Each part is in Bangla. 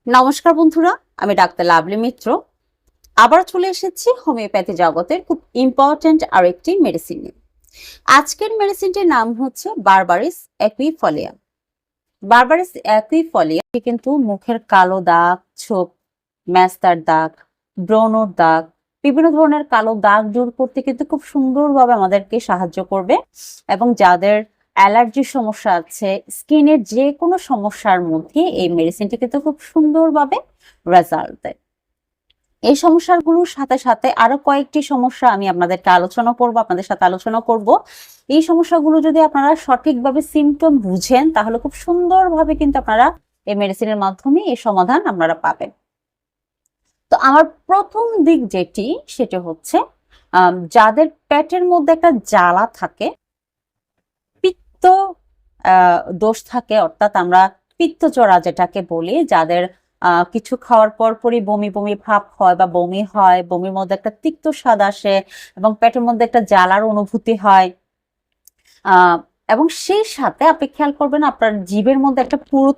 নমস্কার বন্ধুরা, আমি ডাক্তার লাভলি মিত্র আবার চলে এসেছি হোমিওপ্যাথি জগতের খুব ইম্পর্ট্যান্ট আরেকটি মেডিসিন নিয়ে। আজকের মেডিসিনটির নাম হচ্ছে বারবারিস অ্যাকুইফলিয়া। বারবারিস অ্যাকুইফলিয়া কিন্তু মুখের কালো দাগ, ছোপ, ম্যাস্টার দাগ, ব্রণর দাগ, বিভিন্ন ধরনের কালো দাগ দূর করতে কিন্তু খুব সুন্দরভাবে আমাদেরকে সাহায্য করবে এবং যাদের অ্যালার্জির সমস্যা আছে, স্কিনের যে কোনো সমস্যার মধ্যে এই মেডিসিনটি কিন্তু খুব সুন্দরভাবে রেজাল্ট দেয়। এই সমস্যাগুলোর সাথে সাথে আরো কয়েকটি সমস্যা আমি আপনাদের সাথে আলোচনা করব। এই সমস্যাগুলো যদি আপনারা সঠিকভাবে সিমটম বুঝেন তাহলে খুব সুন্দরভাবে কিন্তু আপনারা এই মেডিসিনের মাধ্যমে এই সমাধান আপনারা পাবেন। তো আমার প্রথম দিক সেটা হচ্ছে যাদের পেটের মধ্যে একটা জ্বালা থাকে, পিত্ত দোষ থাকে, অর্থাৎ আমরা পিত্তজরা যেটাকে বলি, যাদের কিছু খাওয়ার পরই বমি বমি ভাব হয় বা বমি হয়, বমির মধ্যে একটা তিক্ত স্বাদ আসে এবং পেটের মধ্যে একটা জ্বালার অনুভূতি হয়, এবং সেই সাথে আপনি খেয়াল করবেন আপনার জিভের মধ্যে একটা পুরো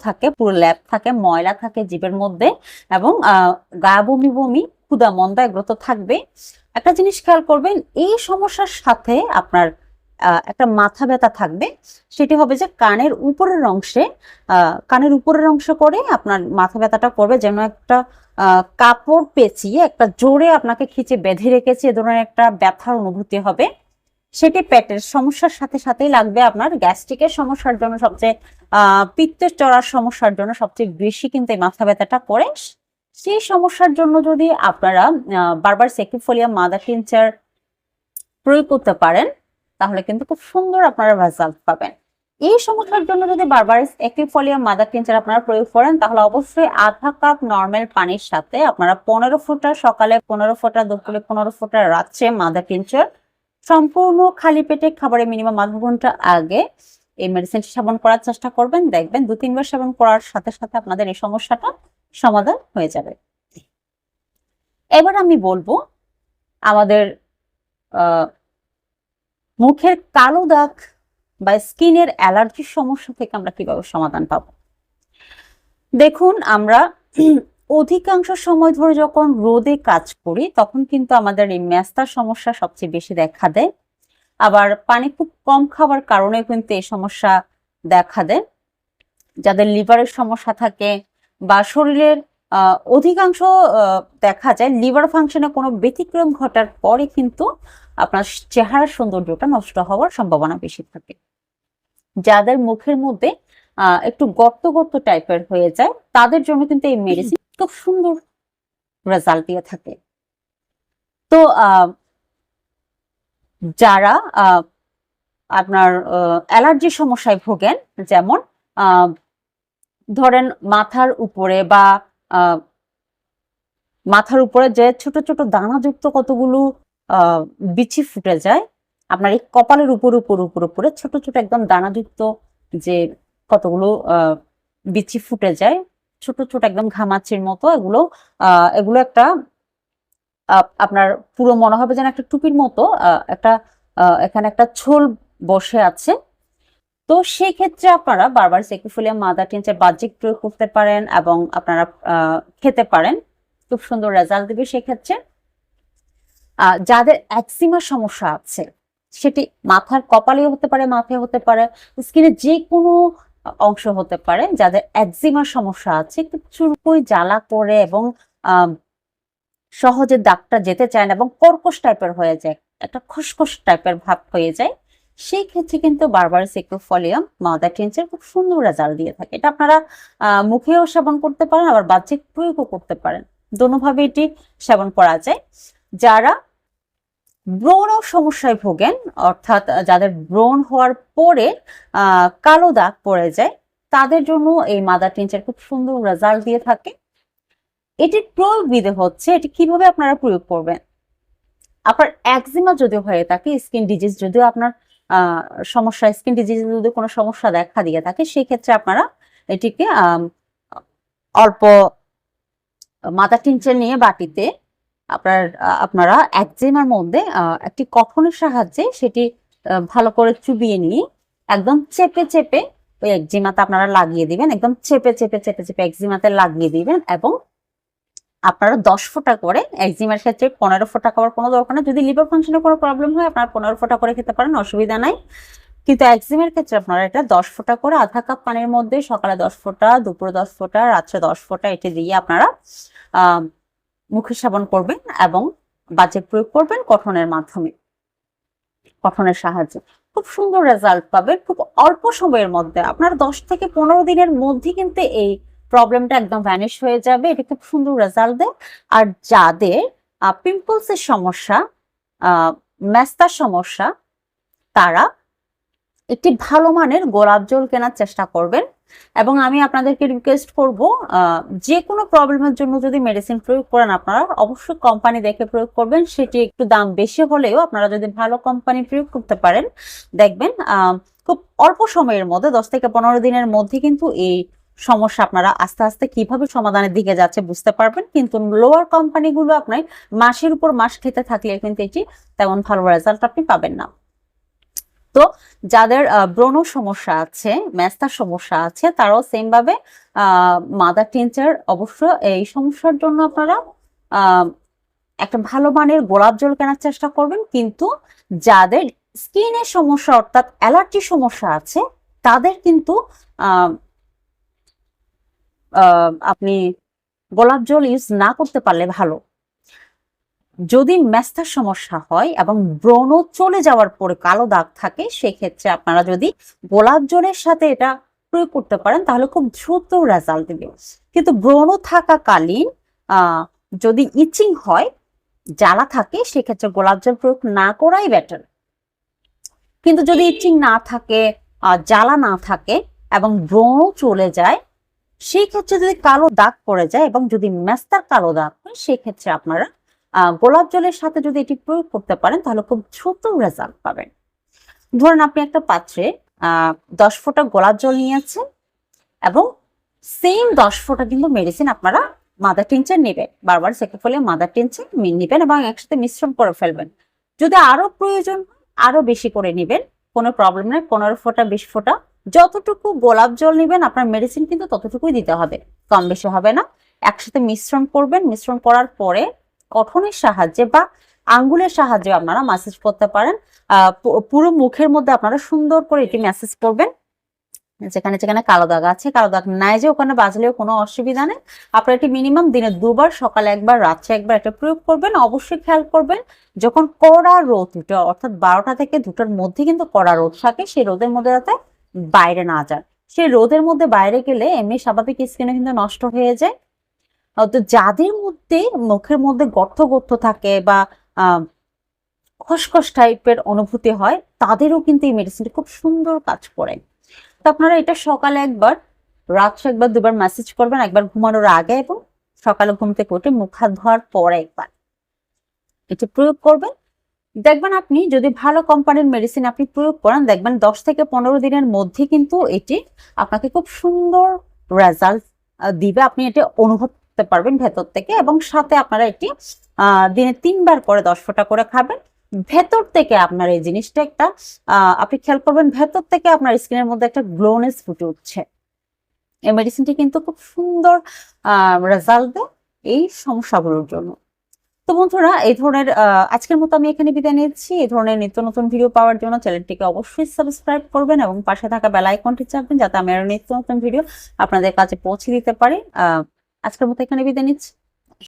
ল্যাপ থাকে, ময়লা থাকে জিভের মধ্যে এবং গা বমি বমি, ক্ষুধা মন্দা এগুলো তো থাকবে। একটা জিনিস খেয়াল করবেন, এই সমস্যার সাথে আপনার একটা মাথা ব্যথা থাকবে। সেটি হবে যে কানের উপরের অংশ করে আপনার মাথা ব্যথাটা করবে, যেন একটা কাপড় পেঁচিয়ে একটা জোরে আপনাকে খিচে বেঁধে রেখেছে, এ ধরনের একটা ব্যথার অনুভূতি হবে। সেটি পেটের সমস্যার সাথে সাথেই লাগবে। আপনার গ্যাস্ট্রিকের সমস্যার জন্য সবচেয়ে পিত্তের চড়ার সমস্যার জন্য সবচেয়ে বেশি কিন্তু এই মাথা ব্যথাটা করে। সেই সমস্যার জন্য যদি আপনারা বারবার সেকিফোলিয়া মাদার টিনচার প্রয়োগ করতে পারেন তাহলে কিন্তু খুব সুন্দর আপনারা রেজাল্ট পাবেন। এই সমস্যার জন্য যদি বারবারিস অ্যাকুইফলিয়া মাদার টিনচার আপনারা প্রয়োগ করেন তাহলে অবশ্যই আধা কাপ নর্মাল পানির সাথে আপনারা 15 ফোঁটা সকালে, 15 ফোঁটা দুপুরে, 15 ফোঁটা রাত্রে মাদার টিনচার সম্পূর্ণ খালি পেটে খাবারের মিনিমাম আধা ঘন্টা আগে এই মেডিসিনটি সেবন করার চেষ্টা করবেন। দেখবেন 2-3 বার সেবন করার সাথে সাথে আপনাদের এই সমস্যাটা সমাধান হয়ে যাবে। এবার আমি বলবো আমাদের মুখের কালো দাগ বা স্কিনের অ্যালার্জির সমস্যা থেকে আমরা কিভাবে সমাধান পাবো। দেখুন, আমরা অধিকাংশ সময় ধরে যখন রোদে কাজ করি তখন কিন্তু আমাদের এই ম্যাস্তার সমস্যা সবচেয়ে বেশি দেখা দেয়। আবার পানি খুব কম খাওয়ার কারণে কিন্তু এই সমস্যা দেখা দেয়। যাদের লিভারের সমস্যা থাকে বা শরীরের অধিকাংশ দেখা যায় লিভার ফাংশনে কোনো ব্যতিক্রম ঘটার পরে কিন্তু আপনার চেহারার সৌন্দর্যটা নষ্ট হওয়ার সম্ভাবনা বেশি থাকে। যাদের মুখের মধ্যে একটু গর্ত গর্ত টাইপের হয়ে যায় তাদের জন্য কিন্তু এই মেডিসিন খুব সুন্দর রেজাল্ট দিয়ে থাকে। তো যারা আপনার অ্যালার্জির সমস্যায় ভোগেন, যেমন ধরেন মাথার উপরে যে ছোট ছোট দানাযুক্ত কতগুলো বিচি ফুটে যায়, আপনার এই কপালের উপরে ছোট ছোট একদম দানাযুক্ত যে কতগুলো বিচি ফুটে যায়, ছোট ছোট একদম ঘামাচির মতো, এগুলো একটা আপনার পুরো মনে হবে যেন একটা টুপির মতো একটা এখানে একটা ছোল বসে আছে। তো সেই ক্ষেত্রে আপনারা বারবার সেকিফোলিয়া মাদার টিনচার বাহ্যিক প্রয়োগ করতে পারেন এবং আপনারা খেতে পারেন, খুব সুন্দর রেজাল্ট দেবে। সেক্ষেত্রে যাদের একজিমার সমস্যা আছে, সেটি মাথার কপালেও হতে পারে, মাথায় হতে পারে, স্কিনের যে কোনো অংশ হতে পারে, যাদের একজিমার সমস্যা আছে, একটু চুলকুই জ্বালা করে এবং সহজে দাগটা যেতে চায় না এবং কর্কশ টাইপের হয়ে যায়, একটা খসখস টাইপের ভাব হয়ে যায়, সেই ক্ষেত্রে কিন্তু বারবারিস অ্যাকুইফলিয়া মাদার টিনচার খুব সুন্দর রেজাল্ট দিয়ে থাকে। এটা আপনারা মুখেও সেবন করতে পারেন, আবার বাহ্যিক প্রয়োগও করতে পারেন, দোনোভাবে এটি সেবন করা যায়। যারা ব্রণ সমস্যায় ভোগেন, অর্থাৎ যাদের ব্রণ হওয়ার পরে কালো দাগ পড়ে যায়, তাদের জন্য এই মাদার টিনচার খুব সুন্দর রেজাল্ট দিয়ে থাকে। এটির প্রয়োগ বিধি হচ্ছে, এটি কিভাবে আপনারা প্রয়োগ করবেন। আপনার একজিমা যদি হয়ে থাকে, স্কিন ডিজিজ যদিও আপনার স্কিন ডিজিজ যদি কোনো সমস্যা দেখা দিয়ে থাকে, সেই ক্ষেত্রে আপনারা এটিকে অল্প মাদার টিনচার নিয়ে বাটিতে আপনারা একজিমার মধ্যে একটি কটনের সাহায্যে সেটি ভালো করে চুবিয়ে নিয়ে একদম চেপে চেপে ওই একজিমাতে আপনারা লাগিয়ে দিবেন, একদম চেপে চেপে চেপে চেপে একজিমাতে লাগিয়ে দিবেন। এবং আপনারা 10 ফোঁটা করে, একজিমার ক্ষেত্রে 15 ফোঁটা খাওয়ার কোনো দরকার নেই। যদি লিভার ফাংশনে কোনো প্রবলেম হয় আপনারা 15 ফোঁটা করে খেতে পারেন, অসুবিধা নাই। কিন্তু একজিমের ক্ষেত্রে আপনারা এটা 10 ফোঁটা করে, আধা কাপ পানির মধ্যে সকালে 10 ফোঁটা, দুপুরে 10 ফোঁটা, রাত্রে 10 ফোঁটা এটি দিয়ে আপনারা মুখে সেবন করবেন এবং বাজে প্রয়োগ করবেন কটনের মাধ্যমে, কটনের সাহায্যে। খুব সুন্দর রেজাল্ট পাবেন খুব অল্প সময়ের মধ্যে। আপনার 10 থেকে 15 দিনের মধ্যে কিন্তু এই প্রবলেমটা একদম ভ্যানিশ হয়ে যাবে। এটা খুব সুন্দর রেজাল্ট দেয়। আর যাদের পিম্পলসের সমস্যা, মেস্তার সমস্যা, তারা একটি ভালো মানের গোলাপ জল কেনার চেষ্টা করবেন। এবং আমি আপনাদেরকে রিকোয়েস্ট করব, যে কোনো প্রবলেমের জন্য যদি মেডিসিন প্রয়োগ করেন আপনারা অবশ্যই কোম্পানি দেখে প্রয়োগ করবেন। সেটি একটু দাম বেশি হলেও আপনারা যদি ভালো কোম্পানি প্রয়োগ করতে পারেন, দেখবেন খুব অল্প সময়ের মধ্যে 10 থেকে 15 দিনের মধ্যে কিন্তু এই সমস্যা আপনারা আস্তে আস্তে কিভাবে সমাধানের দিকে যাচ্ছে বুঝতে পারবেন। কিন্তু লোয়ার কোম্পানিগুলো আপনার মাসের উপর মাস খেতে থাকলে কিন্তু এটি তেমন ভালো রেজাল্ট আপনি পাবেন না। তো যাদের ব্রণ সমস্যা আছে, মেস্তার সমস্যা আছে, তারাও সেম ভাবে মাদার টিনচার অবশ্য এই সমস্যার জন্য আপনারা একটা ভালো মানের গোলাপ জল কেনার চেষ্টা করবেন। কিন্তু যাদের স্কিনের সমস্যা অর্থাৎ অ্যালার্জি সমস্যা আছে তাদের কিন্তু আপনি গোলাপ জল ইউজ না করতে পারলে ভালো। যদি মেস্তার সমস্যা হয় এবং ব্রণ চলে যাওয়ার পরে কালো দাগ থাকে, সেক্ষেত্রে আপনারা যদি গোলাপ জলের সাথে এটা প্রয়োগ করতে পারেন তাহলে খুব দ্রুত রেজাল্ট দিবে। কিন্তু ব্রণ থাকাকালীন যদি ইচিং হয়, জ্বালা থাকে, সেক্ষেত্রে গোলাপ জল প্রয়োগ না করাই বেটার। কিন্তু যদি ইচিং না থাকে, জ্বালা না থাকে এবং ব্রণ চলে যায়, সেই ক্ষেত্রে যদি কালো দাগ পড়ে যায় এবং যদি মেস্তার কালো দাগ হয়, সেক্ষেত্রে আপনারা গোলাপ জলের সাথে যদি এটি প্রয়োগ করতে পারেন তাহলে খুব দ্রুত রেজাল্ট পাবেন। ধরুন আপনি একটা পাত্রে 10 ফোঁটা গোলাপ জল নিয়েছেন এবং সেম 10 ফোঁটা কিন্তু মেডিসিন আপনারা মাদার টিনচার নেবেন, বারবার সেকেফোলিয়াম মাদার টিনচার নেবেন এবং একসাথে মিশ্রণ করে ফেলবেন। যদি আরো প্রয়োজন আরো বেশি করে নেবেন, কোনো প্রবলেম নেই। 15 ফোঁটা 20 ফোঁটা যতটুকু গোলাপ জল নেবেন আপনার মেডিসিন কিন্তু ততটুকুই দিতে হবে, কম বেশি হবে না। একসাথে মিশ্রণ করবেন। মিশ্রণ করার পরে কটনের সাহায্যে বা আঙ্গুলের সাহায্যে আপনারা ম্যাসেজ করতে পারেন। পুরো মুখের মধ্যে আপনারা সুন্দর করে এটি ম্যাসেজ করবেন। যেখানে যেখানে কালো দাগ আছে, কালো দাগ নাই যে ওখানে বাজলেও কোনো অসুবিধা নেই। আপনারা এটি মিনিমাম দিনে 2 বার, সকালে 1 বার, রাত্রে 1 বার এটা প্রয়োগ করবেন। অবশ্যই খেয়াল করবেন যখন কড়া রোদ উঠে, অর্থাৎ 12টা থেকে 2টার মধ্যে কিন্তু কড়া রোদ থাকে, সেই রোদের মধ্যে যাতে বাইরে না যায়। সেই রোদের মধ্যে বাইরে গেলে এমনি স্বাভাবিক স্কিনে কিন্তু নষ্ট হয়ে যায়। তো যাদের মধ্যে মুখের মধ্যে গর্ত গর্ত থাকে বা খসখস টাইপের অনুভূতি হয়, তাদেরও কিন্তু এই মেডিসিনটি খুব সুন্দর কাজ করে। তো আপনারা এটা সকালে 1 বার, রাত্রে 1 বার, 2 বার ম্যাসেজ করবেন, একবার ঘুমানোর আগে এবং সকালে ঘুম থেকে উঠে মুখ হাত ধোয়ার পরে 1 বার এটি প্রয়োগ করবেন। দেখবেন আপনি যদি ভালো কোম্পানির মেডিসিন আপনি প্রয়োগ করেন, দেখবেন 10 থেকে 15 দিনের মধ্যে কিন্তু এটি আপনাকে খুব সুন্দর রেজাল্ট দিবে। আপনি এটা অনুভব করতে পারবেন ভেতর থেকে। এবং সাথে আপনারা এটি দিনে 3 বার করে 10 ফোঁটা করে খাবেন। ভেতর থেকে আপনার এই জিনিসটা একটা আপনি খেয়াল করবেন, ভেতর থেকে আপনার স্কিনের মধ্যে একটা গ্লোনেস ফুটে উঠছে। এই মেডিসিনটি কিন্তু খুব সুন্দর রেজাল্ট দেয় এই সমস্যাগুলোর জন্য। তো বন্ধুরা, এই ধরনের আজকের মতো আমি এখানে বিদায় নিচ্ছি। এই ধরনের নিত্য নতুন ভিডিও পাওয়ার জন্য চ্যানেলটিকে অবশ্যই সাবস্ক্রাইব করবেন এবং পাশে থাকা বেল আইকনটি চাপবেন যাতে আমি আরো নিত্য নতুন ভিডিও আপনাদের কাছে পৌঁছে দিতে পারি। আজকের মতো এখানে বিদায় নিচ্ছি।